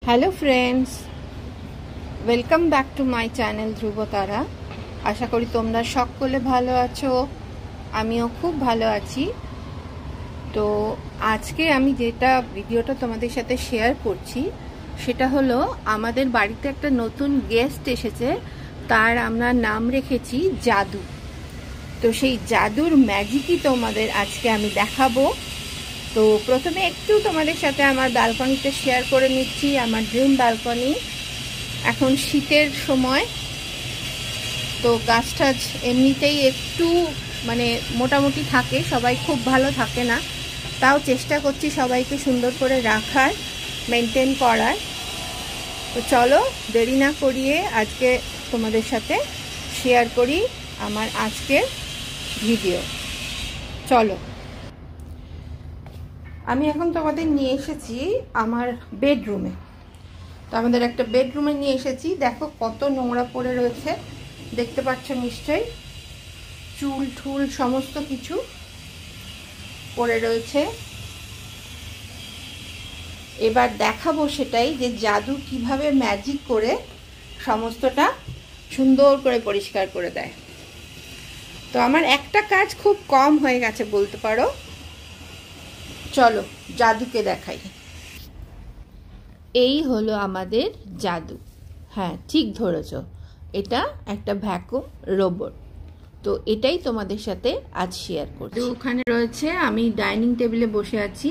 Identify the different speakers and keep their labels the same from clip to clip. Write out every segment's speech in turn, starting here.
Speaker 1: Hello friends, welcome back to my channel Dhrubatara. আশা করি তোমরা সকলে ভালো আছো, আমিও খুব ভালো আছি। তো আজকে আমি যেটা ভিডিওটা তোমাদের সাথে শেয়ার করছি সেটা হলো আমাদের বাড়িতে একটা নতুন গেস্ট এসেছে, তার আমরা নাম রেখেছি জাদু। তো সেই জাদুর ম্যাজিকই তোমাদের আজকে আমি দেখাবো। তো প্রথমে একটু তোমাদের সাথে আমার ব্যালকনিতে শেয়ার করে নিচ্ছি, আমার ড্রিম ব্যালকনি। এখন শীতের সময়, তো গাছ টাছ এমনিতেই একটু মোটামুটি থাকে, সবাই খুব ভালো থাকে না, তাও চেষ্টা করছি সবাইকে সুন্দর করে রাখার, মেনটেন করার। তো চলো দেরি না করিয়ে আজকে তোমাদের সাথে শেয়ার করি আমার আজকের ভিডিও। চলো, আমি এখন তোমাদের নিয়ে এসেছি আমার বেডরুমে। তো আমাদের একটা বেডরুমে নিয়ে এসেছি, দেখো কত নোংরা পড়ে রয়েছে, দেখতে পাচ্ছ নিশ্চয়ই, চুল ঠুল সমস্ত কিছু পড়ে রয়েছে। এবার দেখাবো সেটাই, যে জাদু কিভাবে ম্যাজিক করে সমস্তটা সুন্দর করে পরিষ্কার করে দেয়। তো আমার একটা কাজ খুব কম হয়ে গেছে বলতে পারো। চলো জাদুকে দেখাই। এই হলো আমাদের জাদু। হ্যাঁ, ঠিক ধরেছ, এটা একটা ভ্যাকুম রোবট। তো এটাই তোমাদের সাথে আজ শেয়ার করছি। ওখানে রয়েছে, আমি ডাইনিং টেবিলে বসে আছি।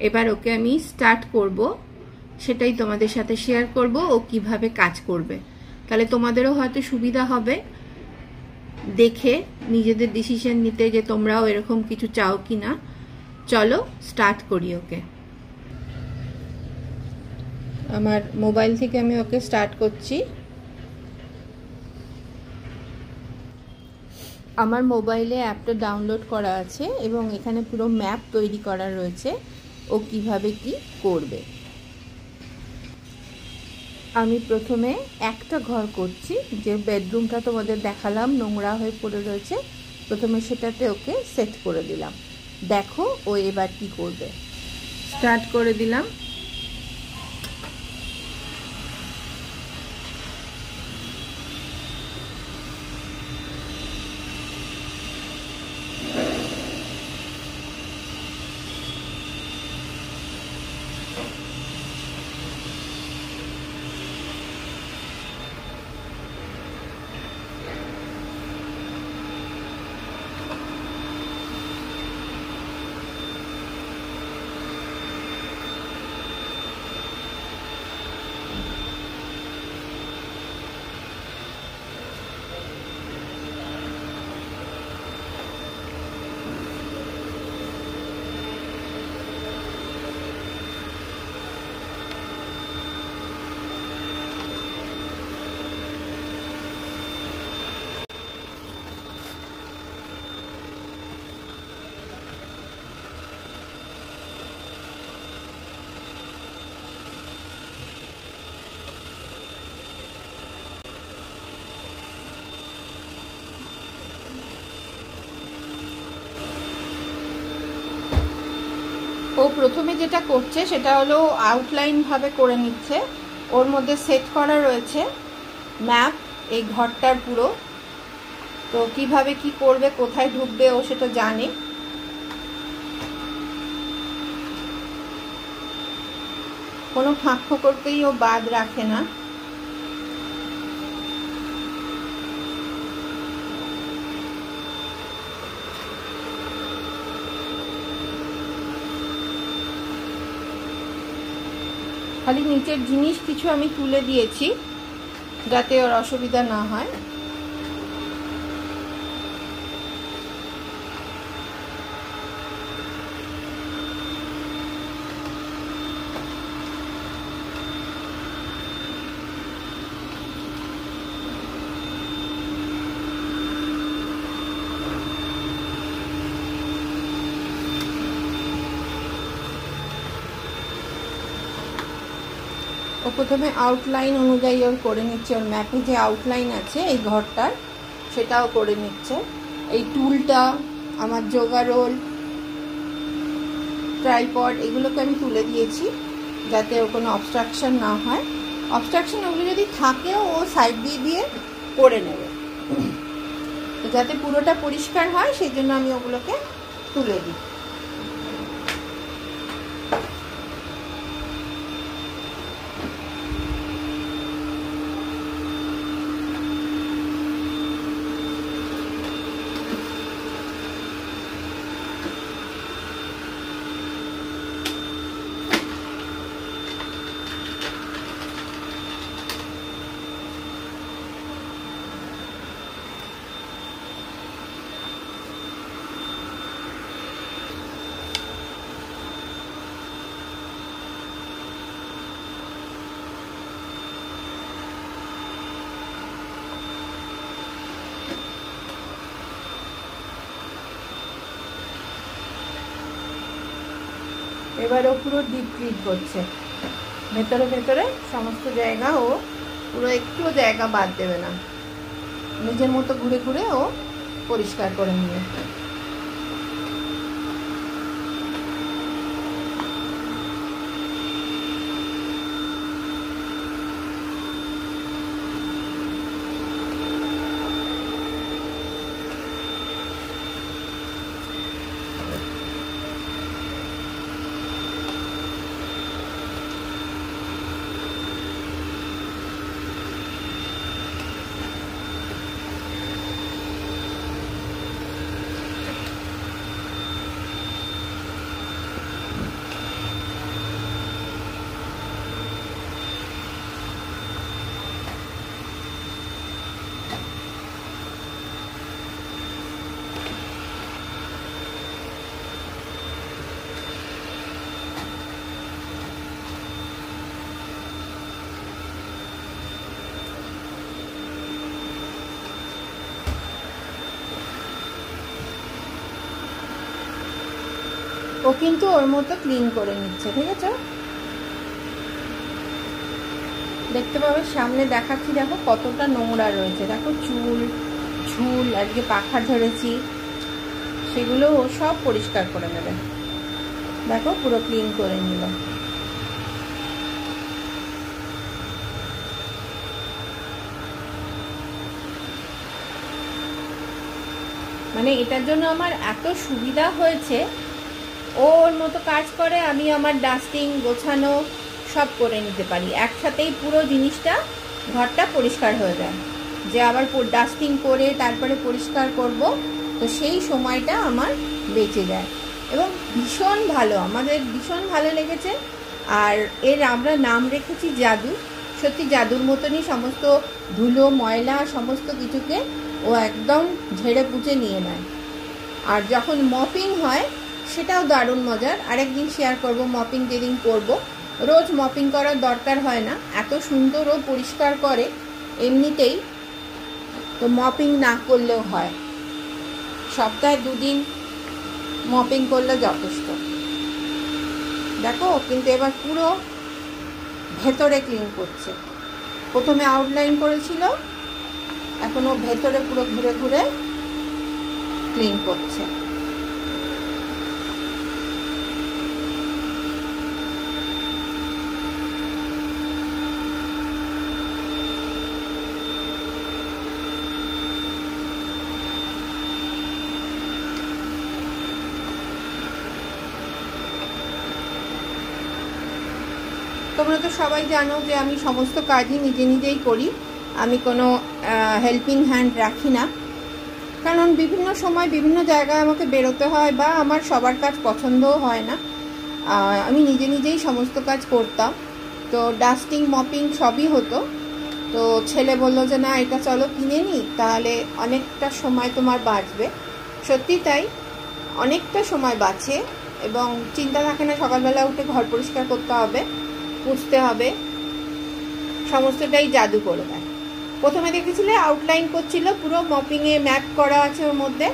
Speaker 1: এবার ওকে আমি স্টার্ট করব, সেটাই তোমাদের সাথে শেয়ার করব, ও কিভাবে কাজ করবে। তাহলে তোমাদেরও হয়তো সুবিধা হবে দেখে নিজেদের ডিসিশন নিতে, যে তোমরাও এরকম কিছু চাও কি না। চলো স্টার্ট করি ওকে। আমার মোবাইল থেকে আমি ওকে স্টার্ট করছি। আমার মোবাইলে অ্যাপটা ডাউনলোড করা আছে এবং এখানে পুরো ম্যাপ তৈরি করা রয়েছে ও কিভাবে কি করবে। আমি প্রথমে একটা ঘর করছি, যে বেডরুমটা তোমাদের দেখালাম নোংরা হয়ে পড়ে রয়েছে, প্রথমে সেটাতে ওকে সেট করে দিলাম। দেখো ও এবার কি করবে। স্টার্ট করে দিলাম। ও প্রথমে যেটা করছে সেটা হলো আউটলাইন ভাবে করে নিচ্ছে। ওর মধ্যে সেট করা রয়েছে ম্যাপ এই ঘরটার পুরো। তো কিভাবে কি করবে, কোথায় ঢুকবে ও সেটা জানে। কোনো ফাঁক ফোকরকেই ও বাদ রাখে না। খালি নিচের জিনিস কিছু আমি তুলে দিয়েছি যাতে ওর অসুবিধা না হয়। ও প্রথমে আউটলাইন অনুযায়ী ওর করে নিচ্ছে, ওর ম্যাপে যে আউটলাইন আছে এই ঘরটার সেটাও করে নিচ্ছে। এই টুলটা, আমার যোগা রোল, ট্রাইপড, এগুলোকে আমি তুলে দিয়েছি যাতে ওর কোনো অবস্ট্রাকশন না হয়। অবস্ট্রাকশন ওগুলো যদি থাকেও ও সাইড দিয়ে দিয়ে করে নেবে, তো যাতে পুরোটা পরিষ্কার হয় সেই জন্য আমি ওগুলোকে তুলে দিই। এবার ও পুরো ডিপ ক্লিন করছে, ভেতরে ভেতরে সমস্ত জায়গা ও পুরো একটুও জায়গা বাদ দেবে না, নিজের মতো ঘুরে ঘুরে ও পরিষ্কার করে নিয়ে। ও কিন্তু ওর মতো ক্লিন করে নিচ্ছে, ঠিক আছে? দেখতে পাবে সামনে দেখাচ্ছি, দেখো কতটা নোংরা রয়েছে, দেখো চুল ঝুল আজকে পাখা ঝরেছি সেগুলো ও সব পরিষ্কার করে নেবে। দেখো পুরো ক্লিন করে নিল। মানে এটার জন্য আমার এত সুবিধা হয়েছে, ওর মতো কাজ করে, আমি আমার ডাস্টিং গোছানো সব করে নিতে পারি একসাথেই, পুরো জিনিসটা ঘরটা পরিষ্কার হয়ে যায়। যে আবার ডাস্টিং করে তারপরে পরিষ্কার করব, তো সেই সময়টা আমার বেঁচে যায় এবং ভীষণ ভালো, আমাদের ভীষণ ভালো লেগেছে। আর এর আমরা নাম রেখেছি জাদু। সত্যি জাদুর মতনই সমস্ত ধুলো ময়লা সমস্ত কিছুকে ও একদম ঝেড়ে পুঁচে নিয়ে নেয়। আর যখন মপিং হয় সেটাও দারুণ মজার, আরেকদিন শেয়ার করব মপিং যেদিন করব। রোজ মপিং করার দরকার হয় না, এত সুন্দর ও পরিষ্কার করে এমনিতেই, তো মপিং না করলেও হয়, সপ্তাহে 2 দিন মপিং করলে যথেষ্ট। দেখো কিন্তু এবার পুরো ভেতরে ক্লিন করছে, প্রথমে আউটলাইন করেছিল, এখন ও ভেতরে পুরো ঘুরে ঘুরে ক্লিন করছে। তোমরা তো সবাই জানো যে আমি সমস্ত কাজই নিজে নিজেই করি, আমি কোনো হেল্পিং হ্যান্ড রাখি না, কারণ বিভিন্ন সময় বিভিন্ন জায়গায় আমাকে বেরোতে হয় বা আমার সবার কাজ পছন্দও হয় না। আমি নিজে নিজেই সমস্ত কাজ করতাম, তো ডাস্টিং মপিং সবই হতো। তো ছেলে বললো যে না এটা চলো কিনে নিই, তাহলে অনেকটা সময় তোমার বাঁচবে। সত্যি তাই, অনেকটা সময় বাঁচে এবং চিন্তা থাকে না সকালবেলা উঠে ঘর পরিষ্কার করতে হবে, পুছতে হবে, সমস্তটাই জাদু করে দেয়। প্রথমে দেখেছিলে আউটলাইন করছিল, পুরো মপিংয়ে ম্যাপ করা আছে ওর মধ্যে,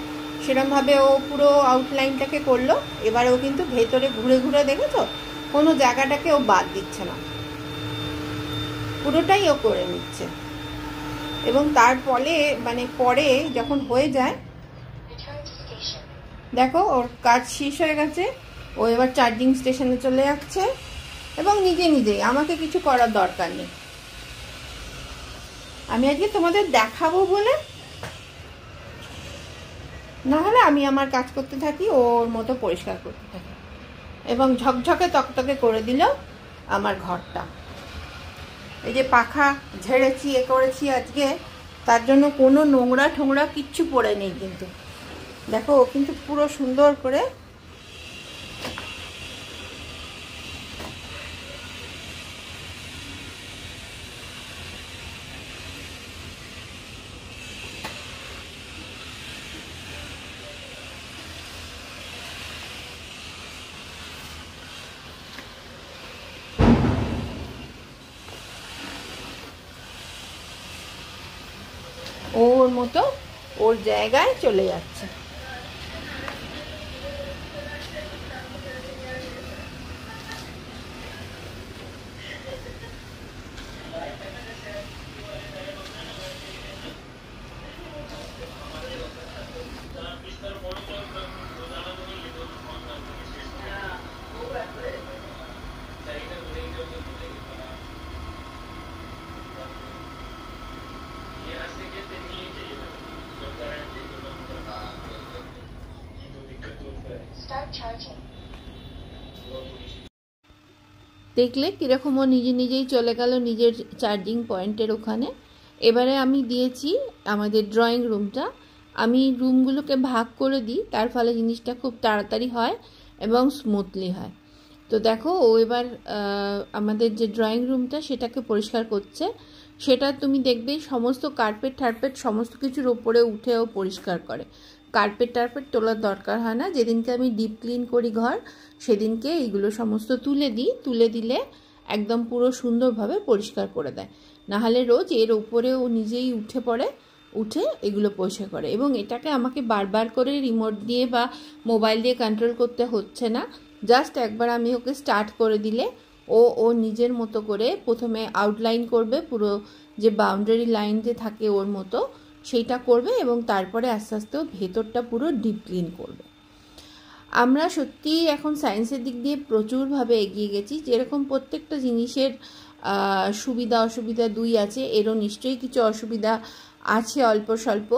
Speaker 1: সেরকমভাবে ও পুরো আউটলাইনটাকে করলো। এবার ও কিন্তু ভেতরে ঘুরে ঘুরে, দেখেছো কোনো জায়গাটাকে ও বাদ দিচ্ছে না, পুরোটাই ও করে নিচ্ছে। এবং তার ফলে মানে পরে যখন হয়ে যায়, দেখো ওর কাজ শেষ হয়ে গেছে, ও এবার চার্জিং স্টেশনে চলে যাচ্ছে এবং নিজে নিজেই, আমাকে কিছু করার দরকার নেই। আমি আজকে তোমাদের দেখাবো বলে, না হলে আমি আমার কাজ করতে থাকি, ওর মতো পরিষ্কার করতে থাকি, এবং ঝকঝকে তকতকে করে দিল আমার ঘরটা। এই যে পাখা ঝেড়েছি, এ করেছি আজকে, তার জন্য কোনো নোংরা ঠোংরা কিচ্ছু পড়ে নেই। কিন্তু দেখো, ও কিন্তু পুরো সুন্দর করে ওর মতো ওর জায়গায় চলে যাচ্ছে। দেখলে কীরকম ও নিজে নিজেই চলে গেল নিজের চার্জিং পয়েন্টের ওখানে। এবারে আমি দিয়েছি আমাদের ড্রয়িং রুমটা, আমি রুমগুলোকে ভাগ করে দিই, তার ফলে জিনিসটা খুব তাড়াতাড়ি হয় এবং স্মুথলি হয়। তো দেখো, ও এবার আমাদের যে ড্রয়িং রুমটা সেটাকে পরিষ্কার করছে। সেটা তুমি দেখবে সমস্ত কার্পেট টার্পেট সমস্ত কিছুর ওপরে উঠেও পরিষ্কার করে। কার্পেট টার্পেট তোলার দরকার হয় না। যেদিনকে আমি ডিপ ক্লিন করি ঘর, সেদিনকে এইগুলো সমস্ত তুলে দিই। তুলে দিলে একদম পুরো সুন্দরভাবে পরিষ্কার করে দেয়। নাহলে রোজ এর ওপরে ও নিজেই উঠে পড়ে, উঠে এগুলো পরিষ্কার করে। এবং এটাকে আমাকে বারবার করে রিমোট দিয়ে বা মোবাইল দিয়ে কন্ট্রোল করতে হচ্ছে না। জাস্ট একবার আমি ওকে স্টার্ট করে দিলে ও নিজের মতো করে প্রথমে আউটলাইন করবে, পুরো যে বাউন্ডারি লাইন যে থাকে ওর মতো সেইটা করবে, এবং তারপরে আস্তে আস্তে ভেতরটা পুরো ডিপ ক্লিন করবে। আমরা সত্যিই এখন সায়েন্সের দিক দিয়ে প্রচুরভাবে এগিয়ে গেছি। যেরকম প্রত্যেকটা জিনিসের সুবিধা অসুবিধা দুই আছে, এরও নিশ্চয়ই কিছু অসুবিধা আছে অল্প স্বল্প,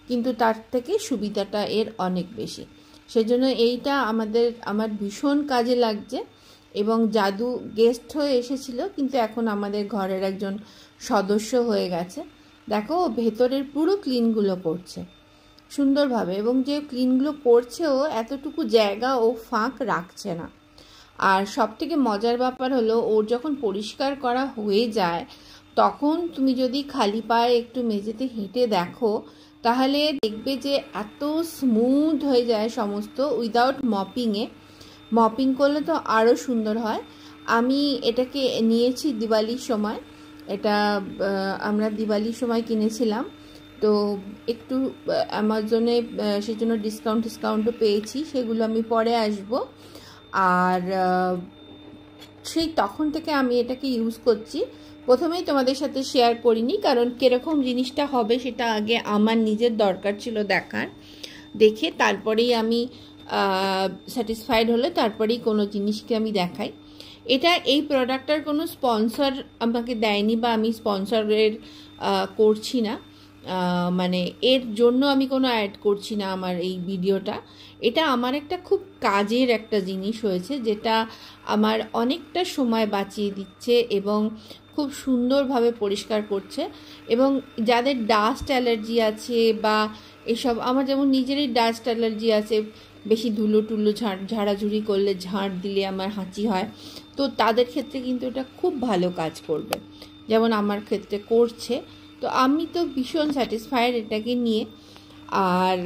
Speaker 1: কিন্তু তার থেকে সুবিধাটা এর অনেক বেশি। সেজন্য এইটা আমার ভীষণ কাজে লাগছে। এবং জাদু গেস্ট হয়ে এসেছিল, কিন্তু এখন আমাদের ঘরের একজন সদস্য হয়ে গেছে। দেখো, ভেতরের পুরো ক্লিনগুলো করছে সুন্দরভাবে, এবং যে ক্লিনগুলো করছে ও এতটুকু জায়গা ও ফাঁক রাখছে না। আর সবথেকে মজার ব্যাপার হলো, ওর যখন পরিষ্কার করা হয়ে যায় তখন তুমি যদি খালি পায়ে একটু মেঝেতে হেঁটে দেখো, তাহলে দেখবে যে এত স্মুথ হয়ে যায় সমস্ত, উইদাউট মপিংয়ে। মপিং করলে তো আরও সুন্দর হয়। আমি এটাকে নিয়েছি দিওয়ালির সময়, এটা আমরা দিওয়ালির সময় কিনেছিলাম। তো একটু অ্যামাজনে সেজন্য ডিসকাউন্টও পেয়েছি, সেগুলো আমি পরে আসব। আর সেই তখন থেকে আমি এটাকে ইউজ করছি। প্রথমেই তোমাদের সাথে শেয়ার করিনি, কারণ কীরকম জিনিসটা হবে সেটা আগে আমার নিজের দরকার ছিল দেখার। দেখে তারপরেই আমি স্যাটিসফাইড হলে তারপরেই কোনো জিনিসকে আমি দেখাই। এই প্রোডাক্টটার কোনো স্পন্সর আমাকে দেয়নি, বা আমি স্পন্সরের করছি না, মানে এর জন্য আমি কোনো অ্যাড করছি না আমার এই ভিডিওটা। এটা আমার একটা খুব কাজের একটা জিনিস হয়েছে, যেটা আমার অনেকটা সময় বাঁচিয়ে দিচ্ছে এবং খুব সুন্দরভাবে পরিষ্কার করছে। এবং যাদের ডাস্ট অ্যালার্জি আছে বা এসব, আমার যেমন নিজেরই ডাস্ট অ্যালার্জি আছে, বেশি ধুলো টুলো ঝাড়াঝুড়ি করলে, ঝাঁট দিলে আমার হাঁচি হয়, তো তাদের ক্ষেত্রে কিন্তু এটা খুব ভালো কাজ করবে, যেমন আমার ক্ষেত্রে করছে। তো আমি তো ভীষণ স্যাটিসফাইড এটাকে নিয়ে। আর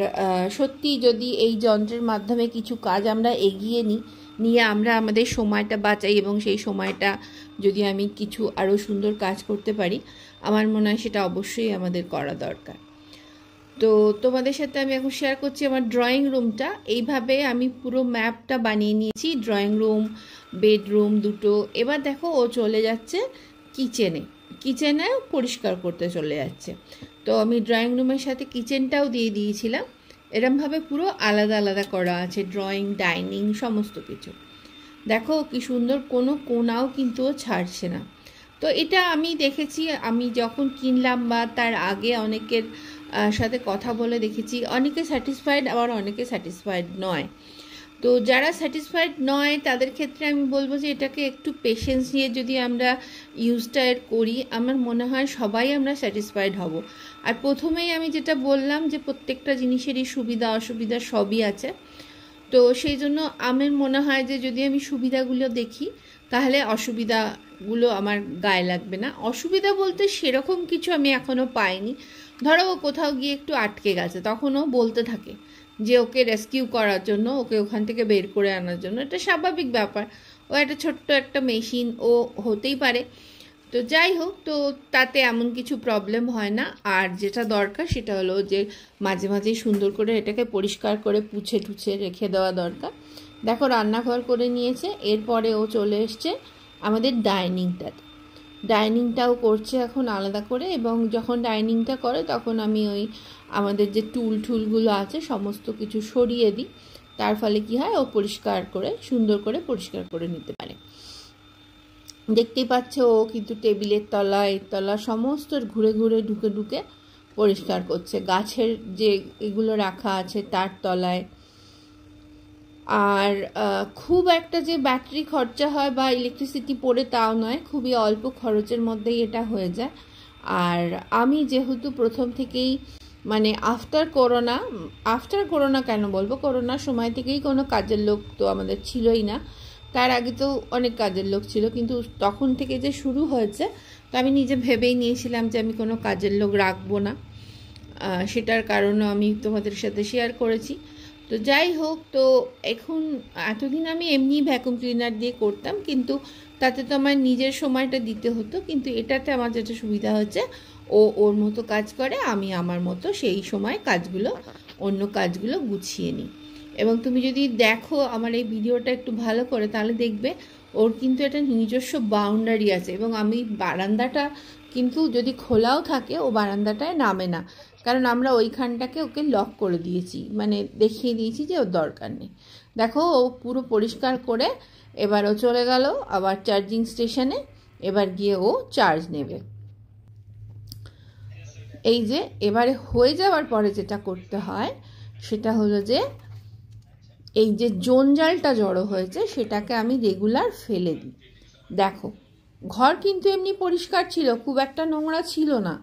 Speaker 1: সত্যি যদি এই যন্ত্রের মাধ্যমে কিছু কাজ আমরা এগিয়ে নিয়ে আমরা আমাদের সময়টা বাঁচাই, এবং সেই সময়টা যদি আমি কিছু আরও সুন্দর কাজ করতে পারি, আমার মনে হয় সেটা অবশ্যই আমাদের করা দরকার। তো তোমাদের সাথে আমি এখন শেয়ার করছি আমার ড্রয়িং রুমটা। এইভাবে আমি পুরো ম্যাপটা বানিয়ে নিয়েছি, ড্রয়িং রুম, বেডরুম দুটো। এবার দেখো, ও চলে যাচ্ছে কিচেনে পরিষ্কার করতে চলে যাচ্ছে। তো আমি ড্রয়িং রুমের সাথে কিচেনটাও দিয়ে দিয়েছিলাম। এরমভাবে পুরো আলাদা আলাদা করা আছে, ড্রয়িং, ডাইনিং সমস্ত কিছু। দেখো কি সুন্দর, কোনো কোনাও কিন্তু ছাড়ছে না। তো এটা আমি দেখেছি, আমি যখন কিনলাম বা তার আগে অনেকের সাথে কথা বলে দেখেছি, অনেকে স্যাটিসফাইড আবার অনেকে স্যাটিসফাইড নয়। তো যারা স্যাটিসফাইড নয় তাদের ক্ষেত্রে আমি বলবো যে এটাকে একটু পেশেন্স নিয়ে যদি আমরা ইউজটা করি, আমার মনে হয় সবাই আমরা স্যাটিসফাইড হব। আর প্রথমেই আমি যেটা বললাম যে প্রত্যেকটা জিনিসেরই সুবিধা অসুবিধা সবই আছে। তো সেই জন্য আমার মনে হয় যে যদি আমি সুবিধাগুলো দেখি তাহলে অসুবিধাগুলো আমার গায়ে লাগবে না। অসুবিধা বলতে সেরকম কিছু আমি এখনও পাইনি। ধরো ও কোথাও গিয়ে একটু আটকে গেছে, তখন ও বলতে থাকে যে ওকে রেস্কিউ করার জন্য, ওকে ওখান থেকে বের করে আনার জন্য, এটা স্বাভাবিক ব্যাপার। ও একটা ছোট্ট একটা মেশিন, ও হতেই পারে। তো যাই হোক, তো তাতে এমন কিছু প্রবলেম হয় না। আর যেটা দরকার সেটা হলো যে মাঝে মাঝেই সুন্দর করে এটাকে পরিষ্কার করে পুছে টুছে রেখে দেওয়া দরকার। দেখো রান্নাঘর করে নিয়েছে, এরপরে ও চলে এসছে আমাদের ডাইনিংটাতে। ডাইনিংটাও করছে এখন আলাদা করে, এবং যখন ডাইনিংটা করে তখন আমি ওই আমাদের যে টুলগুলো আছে সমস্ত কিছু সরিয়ে দিই। তার ফলে কি হয়, ও পরিষ্কার করে সুন্দর করে পরিষ্কার করে নিতে পারে। দেখতেই পাচ্ছ ও কিন্তু টেবিলের তলা এর তলা সমস্ত ঘুরে ঘুরে ঢুকে ঢুকে পরিষ্কার করছে, গাছের যে এগুলো রাখা আছে তার তলায়। আর খুব একটা যে ব্যাটারি খরচা হয় বা ইলেকট্রিসিটি পড়ে তাও নয়, খুবই অল্প খরচের মধ্যেই এটা হয়ে যায়। আর আমি যেহেতু প্রথম থেকেই মানে আফটার করোনা কেন বলবো, করোনার সময় থেকেই কোনো কাজের লোক তো আমাদের ছিলই না, তার আগে তো অনেক কাজের লোক ছিল, কিন্তু তখন থেকে যে শুরু হয়েছে, তো আমি নিজে ভেবেই নিয়েছিলাম যে আমি কোনো কাজের লোক রাখবো না। সেটার কারণও আমি তোমাদের সাথে শেয়ার করেছি। তো যাই হোক, তো এখন এতদিন আমি এমনি ভ্যাকুম ক্লিনার দিয়ে করতাম, কিন্তু তাতে তো আমার নিজের সময়টা দিতে হতো। কিন্তু এটাতে আমার যেটা সুবিধা হচ্ছে, ও ওর মতো কাজ করে, আমি আমার মতো সেই সময় অন্য কাজগুলো গুছিয়ে নিই। এবং তুমি যদি দেখো আমার এই ভিডিওটা একটু ভালো করে, তাহলে দেখবে ওর কিন্তু একটা নিজস্ব বাউন্ডারি আছে। এবং আমি বারান্দাটা কিন্তু যদি খোলাও থাকে, ও বারান্দাটায় নামে না, কারণ আমরা ওইখানটাকে ওকে লক করে দিয়েছি, মানে দেখিয়ে দিয়েছি যে ওর দরকার নেই। দেখো ও পুরো পরিষ্কার করে এবার ও চলে গেল আবার চার্জিং স্টেশনে, এবার গিয়ে ও চার্জ নেবে। এই যে এবারে হয়ে যাওয়ার পরে যেটা করতে হয় সেটা হলো যে এই যে জঞ্জালটা জড়ো হয়েছে সেটাকে আমি রেগুলার ফেলে দিই। দেখো ঘর কিন্তু এমনি পরিষ্কার ছিল, খুব একটা নোংরা ছিল না,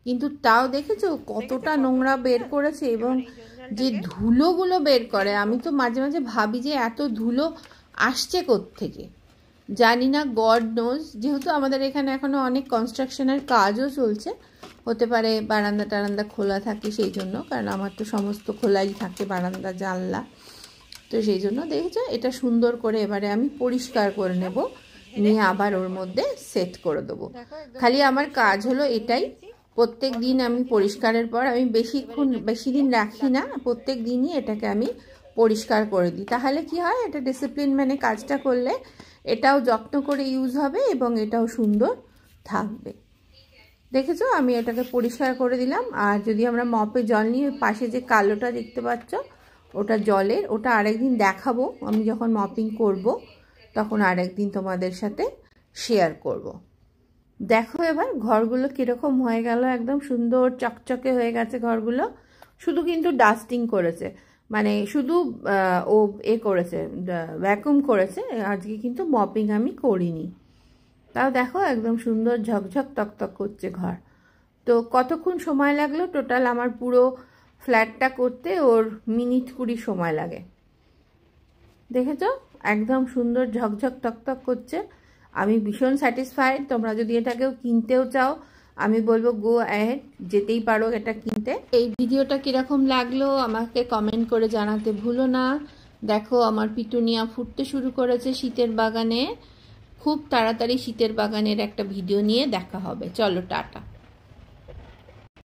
Speaker 1: কিন্তু তাও দেখেছো কতটা নোংরা বের করেছে। এবং যে ধুলোগুলো বের করে, আমি তো মাঝে মাঝে ভাবি যে এত ধুলো আসছে কোত্থেকে, জানি না, গড নোজ। যেহেতু আমাদের এখানে এখনও অনেক কনস্ট্রাকশনের কাজও চলছে, হতে পারে বারান্দা টারান্দা খোলা থাকে সেই জন্য, কারণ আমার তো সমস্ত খোলাই থাকে বারান্দা জানলা। তো সেই জন্য দেখেছো এটা সুন্দর করে এবারে আমি পরিষ্কার করে নেব, নিয়ে আবার ওর মধ্যে সেট করে দেবো। খালি আমার কাজ হলো এটাই, প্রত্যেক দিন আমি পরিষ্কারের পর আমি বেশি দিন রাখি না, প্রত্যেক দিনই এটাকে আমি পরিষ্কার করে দিই। তাহলে কি হয়, এটা ডিসিপ্লিন মানে কাজটা করলে এটাও যত্ন করে ইউজ হবে এবং এটাও সুন্দর থাকবে। দেখেছো আমি এটাকে পরিষ্কার করে দিলাম। আর যদি আমরা মপে জল নিয়ে, পাশে যে কালোটা দেখতে পাচ্ছ ওটা জলের, ওটা আরেকদিন দেখাবো, আমি যখন মপিং করব তখন আরেকদিন তোমাদের সাথে শেয়ার করব। দেখো এবার ঘরগুলো কীরকম হয়ে গেল, একদম সুন্দর চকচকে হয়ে গেছে ঘরগুলো। শুধু কিন্তু ডাস্টিং করেছে, মানে শুধু ও করেছে, ভ্যাকুম করেছে, আজকে কিন্তু মপিং আমি করিনি। তাও দেখো একদম সুন্দর ঝকঝক তকতক করছে ঘর। তো কতক্ষণ সময় লাগলো টোটাল আমার পুরো ফ্ল্যাটটা করতে, ওর মিনিট 20 সময় লাগে। দেখেছো একদম সুন্দর ঝকঝক তকতক করছে। আমি ভীষণ স্যাটিসফাইড। তোমরা যদি এটাকেও কিনতেও চাও, আমি বলবো গো অ্যাহেড, যেতেই পারো এটা কিনতে। এই ভিডিওটা কীরকম লাগলো আমাকে কমেন্ট করে জানাতে ভুলো না। দেখো আমার পিটুনিয়া ফুটতে শুরু করেছে শীতের বাগানে। খুব তাড়াতাড়ি শীতের বাগানের একটা ভিডিও নিয়ে দেখা হবে। চলো টাটা।